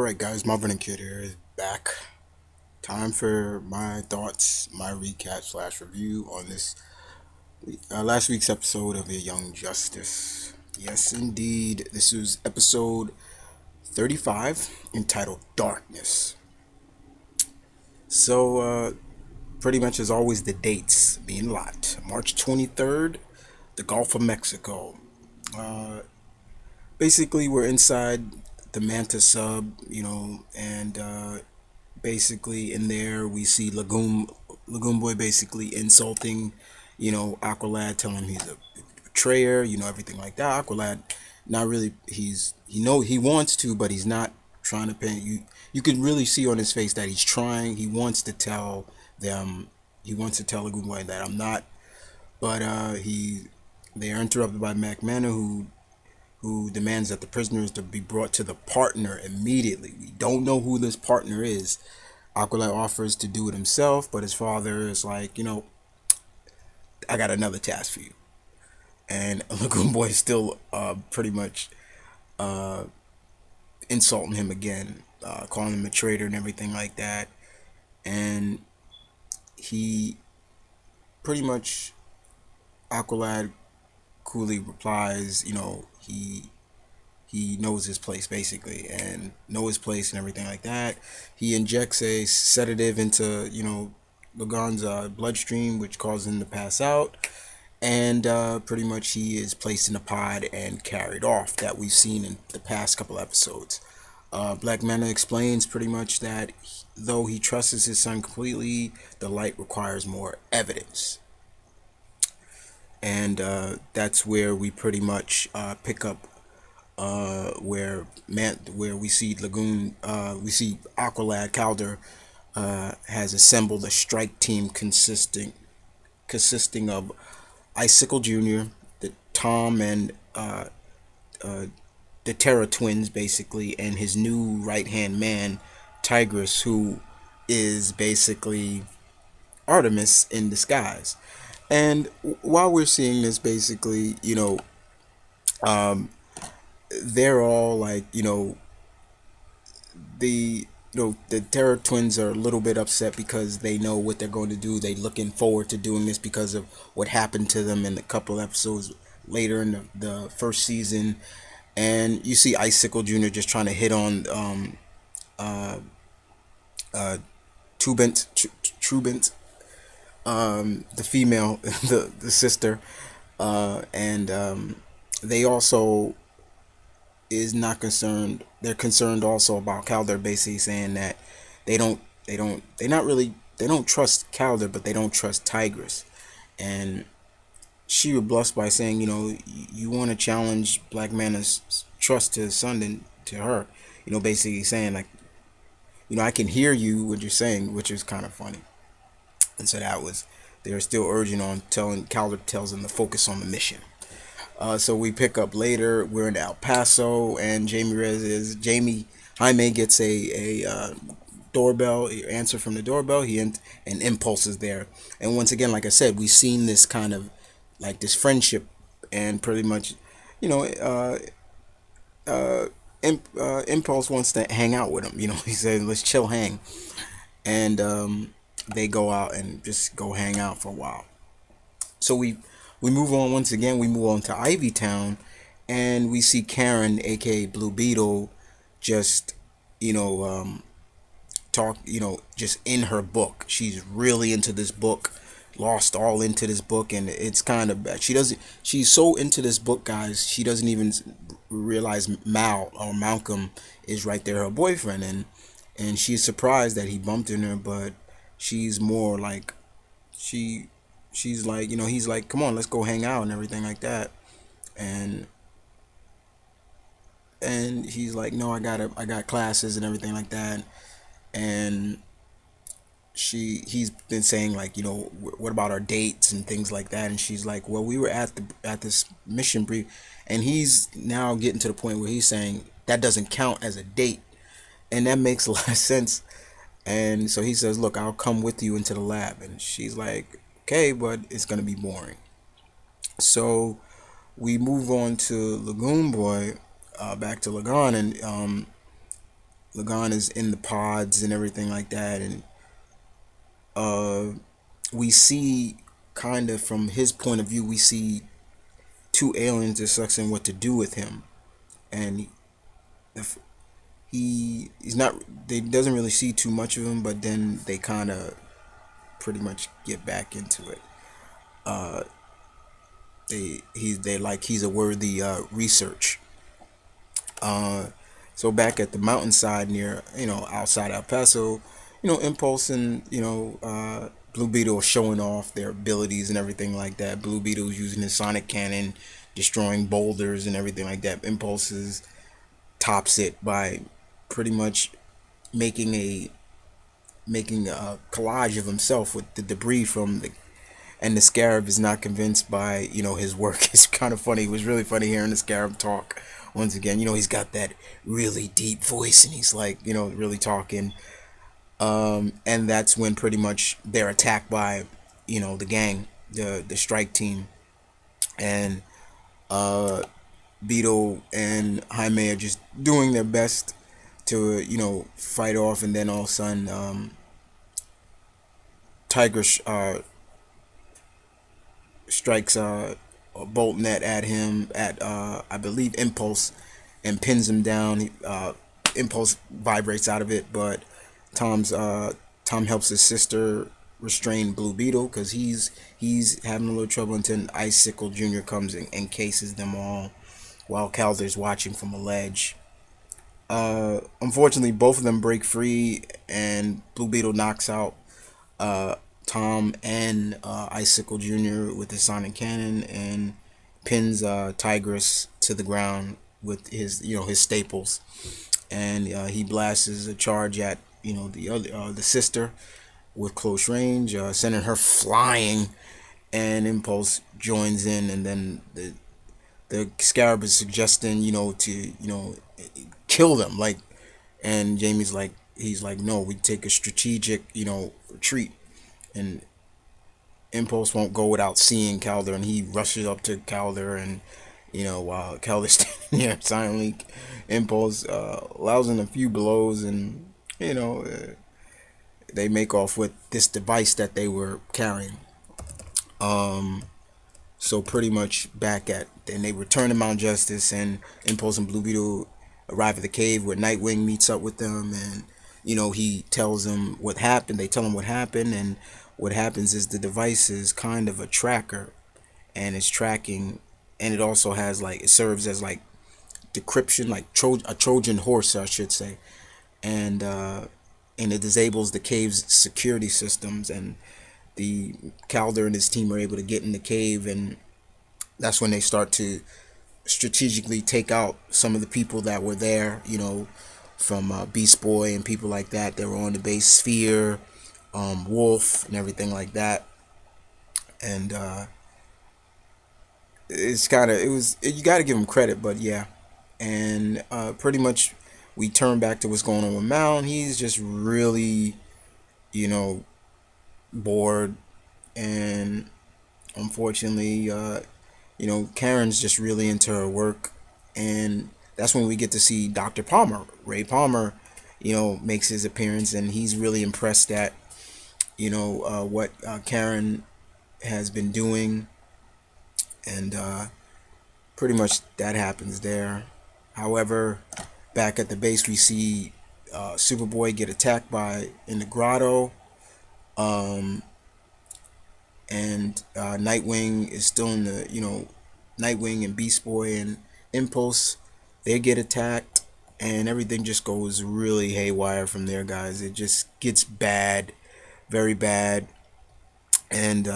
Alright, guys, Marvin and Kid here is back. Time for my thoughts, my recap slash review on this last week's episode of A Young Justice. Yes, indeed. This was episode 35 entitled Darkness. So, pretty much as always, the dates being a lot. March 23rd, the Gulf of Mexico. Uh, Basically, we're inside the Manta sub, and basically in there we see Lagoon Boy basically insulting, Aqualad, telling him he's a betrayer, everything like that. Aqualad, not really. He wants to, but he's not trying to pay you. You can really see on his face that he's trying. He wants to tell them. He wants to tell Lagoon Boy that I'm not. But they are interrupted by Mac Manor, who demands that the prisoners to be brought to the partner immediately. We don't know who this partner is. Aqualad offers to do it himself, but his father is like, I got another task for you. And Lagoon Boy is still pretty much insulting him again, calling him a traitor and everything like that. And he pretty much, Aqualad coolly replies, he knows his place basically and know his place and everything like that. He injects a sedative into Lagon's bloodstream, which causes him to pass out, and pretty much he is placed in a pod and carried off, that we've seen in the past couple episodes. Black Manta explains pretty much that though he trusts his son completely, the light requires more evidence. And that's where we pretty much pick up where we see we see Aqualad Calder has assembled a strike team consisting of Icicle Jr., the Tom and the Terra twins basically, and his new right hand man Tigress, who is basically Artemis in disguise. And while we're seeing this, basically, they're all like, the Terror Twins are a little bit upset because they know what they're going to do. They looking forward to doing this because of what happened to them in a couple episodes later in the first season. And you see Icicle Jr. just trying to hit on uh, Trubent, the female, the sister, and they also is not concerned. They're concerned also about Calder, basically saying that they don't trust Calder, but they don't trust Tigress. And she rebluffs by saying, you want to challenge Black Manta's trust to his son and to her. Basically saying like, I can hear you what you're saying, which is kind of funny. And so they're still urging on telling Calder tells them to focus on the mission. So we pick up later. We're in El Paso, and Jamie Jaime gets a doorbell answer from the doorbell. And Impulse is there, and once again, like I said, we've seen this kind of like this friendship, and pretty much, you know, uh, Impulse wants to hang out with him. He said, "Let's chill, hang," and they go out and just go hang out for a while. So we move on once again. We move on to Ivy Town, and we see Karen, aka Blue Beetle, just you know talk just in her book. She's really into this book, lost all into this book, and it's kind of bad. She's so into this book, guys. She doesn't even realize Malcolm is right there, her boyfriend, and she's surprised that he bumped in her, but she's more like she she's like, he's like, come on, let's go hang out and everything like that. And he's like, no, I got classes and everything like that. And he's been saying like, what about our dates and things like that? And she's like, well, we were at this mission brief. And he's now getting to the point where he's saying that doesn't count as a date. And that makes a lot of sense. And so he says, look, I'll come with you into the lab. And she's like, okay, but it's going to be boring. So we move on to Lagoon Boy, back to Lagoon, and Lagan is in the pods and everything like that, and uh, we see kind of from his point of view, we see two aliens discussing what to do with him, and he's not. They doesn't really see too much of him, but then they kind of pretty much get back into it. Uh, they like he's a worthy research. Uh, so back at the mountainside near outside El Paso, Impulse and Blue Beetle are showing off their abilities and everything like that. Blue Beetle's using his sonic cannon, destroying boulders and everything like that. Impulse tops it by pretty much making a making a collage of himself with the debris from the and the Scarab is not convinced by his work. It's kind of funny. It was really funny hearing the Scarab talk once again. He's got that really deep voice, and he's like really talking. And that's when pretty much they're attacked by the gang, the strike team, and uh, Beetle and Jaime are just doing their best to fight off, and then all of a sudden Tiger strikes a bolt net at him at I believe Impulse and pins him down. Impulse vibrates out of it, but Tom's Tom helps his sister restrain Blue Beetle because he's having a little trouble until Icicle Jr. comes and cases them all while Calder's watching from a ledge. Unfortunately, both of them break free, and Blue Beetle knocks out uh, Tom and Icicle Jr. with his sonic cannon and pins Tigress to the ground with his staples, and he blasts a charge at the sister with close range, sending her flying, and Impulse joins in, and then the Scarab is suggesting to kill them, like, and Jamie's like, he's like, no, we take a strategic retreat, and Impulse won't go without seeing Calder, and he rushes up to Calder, and while Calder's standing there silently, Impulse allows him a few blows, and they make off with this device that they were carrying. Um, so pretty much back at, then they return to Mount Justice, and Impulse and Blue Beetle arrive at the cave where Nightwing meets up with them, and he tells them what happened. They tell him what happened, and what happens is the device is kind of a tracker, and it's tracking, and it also has like, it serves as like decryption, like a Trojan horse, I should say, and it disables the cave's security systems, and the Calder and his team are able to get in the cave, and that's when they start to strategically take out some of the people that were there, from Beast Boy and people like that. They were on the base, Sphere, Wolf, and everything like that. And it's kind of, you got to give him credit, but yeah. And pretty much we turn back to what's going on with Mal. He's just really, you know, bored, and unfortunately, Karen's just really into her work, and that's when we get to see Dr. Palmer. Ray Palmer, makes his appearance, and he's really impressed at, what Karen has been doing, and pretty much that happens there. However, back at the base, we see Superboy get attacked by in the grotto. Um, and Nightwing is still in the Nightwing and Beast Boy and Impulse, they get attacked, and everything just goes really haywire from there, guys. It just gets bad, very bad, and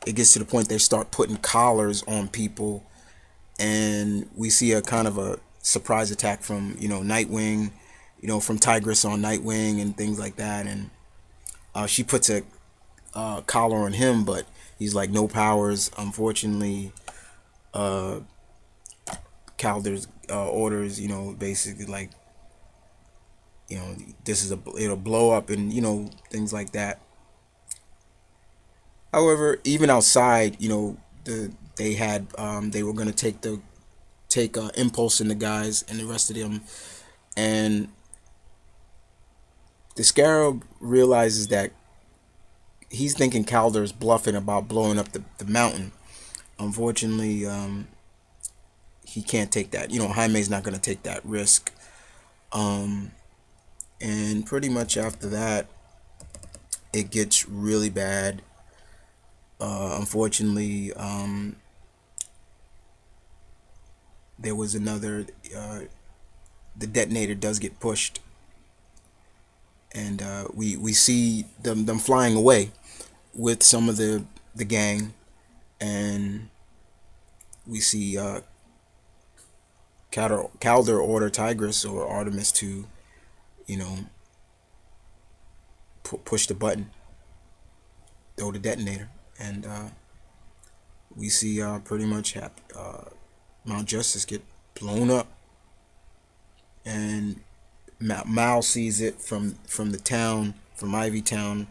it gets to the point they start putting collars on people, and we see a kind of a surprise attack from Nightwing, from Tigress on Nightwing and things like that, and she puts a collar on him, but he's like no powers. Unfortunately, uh, Calder's orders, basically like, this is it'll blow up, and things like that. However, even outside, they had they were gonna take Impulse and the guys and the rest of them, and The Scarab realizes that he's thinking Calder's bluffing about blowing up the mountain. Unfortunately, he can't take that. Jaime's not going to take that risk. Um, and pretty much after that, it gets really bad. Unfortunately, there was another. The detonator does get pushed, and we see them flying away with some of the gang, and we see Calder order Tigress or Artemis to you know push the button, throw the detonator, and we see pretty much Mount Justice get blown up, and Mal sees it from the town, from Ivy Town,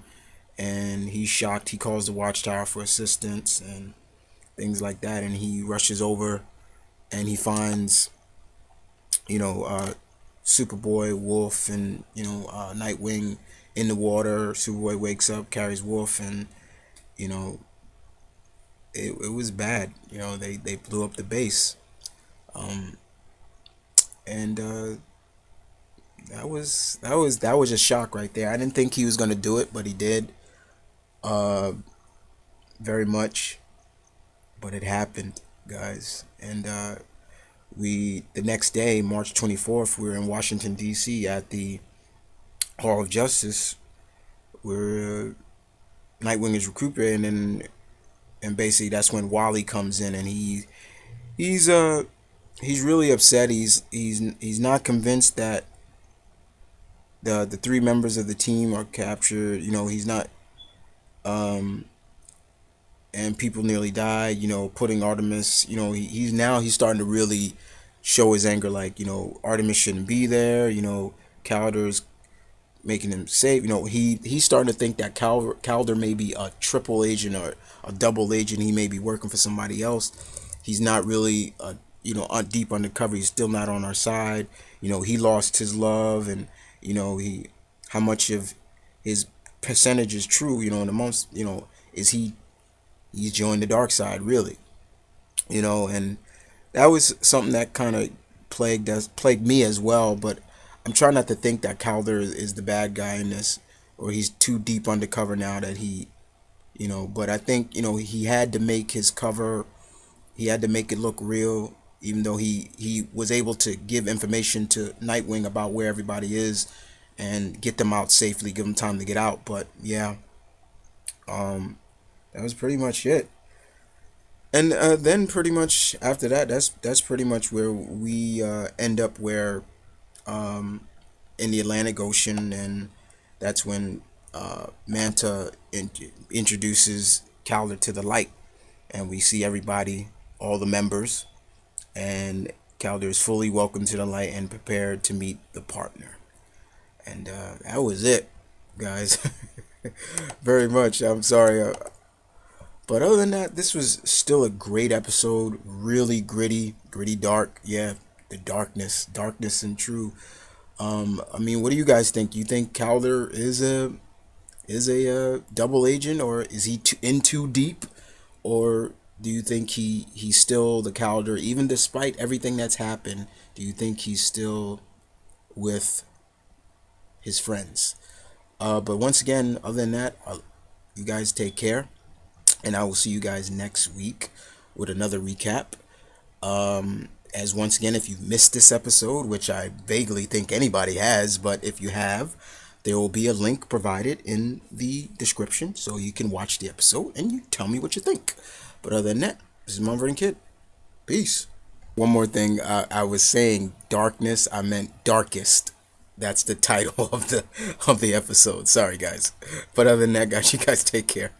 and he's shocked. He calls the Watchtower for assistance and things like that, and he rushes over and he finds you know Superboy, Wolf, and Nightwing in the water. Superboy wakes up, carries Wolf, and you know it was bad. They blew up the base, um, and that was a shock right there. I didn't think he was gonna do it, but he did. Uh, very much, but it happened, guys. And we the next day, March 24th, we were in Washington D.C. at the Hall of Justice, where Nightwing is recuperating, and basically that's when Wally comes in, and he's he's really upset. He's not convinced that the three members of the team are captured. He's not. Um, and people nearly died. Putting Artemis. He's starting to really show his anger. Like Artemis shouldn't be there. Calder's making him safe. He's starting to think that Calder may be a triple agent or a double agent. He may be working for somebody else. He's not really deep undercover. He's still not on our side. He lost his love, and he how much of his percentage is true. In the months, is he's joined the dark side really. And that was something that kind of plagued me as well. But I'm trying not to think that Calder is the bad guy in this, or he's too deep undercover now that he. But I think he had to make his cover. He had to make it look real, even though he was able to give information to Nightwing about where everybody is and get them out safely, give them time to get out. But yeah, um, that was pretty much it. And then pretty much after that, that's pretty much where we end up, where um, in the Atlantic Ocean, and that's when Manta introduces Calder to the light, and we see everybody, all the members, and Calder is fully welcome to the light and prepared to meet the partner. And that was it, guys. Very much. I'm sorry. But other than that, this was still a great episode. Really gritty, gritty, dark. Yeah, the darkness and true. I mean, what do you guys think? You think Calder is a double agent, or is he in too deep, or do you think he's still the Calder, even despite everything that's happened? Do you think he's still with his friends? But once again, other than that, you guys take care, and I will see you guys next week with another recap. As once again, if you've missed this episode, which I vaguely think anybody has, but if you have, there will be a link provided in the description so you can watch the episode and you tell me what you think. But other than that, this is Mumford Kid. Peace. One more thing, I was saying darkness, I meant darkest. That's the title of the episode. Sorry, guys. But other than that, guys, you guys take care.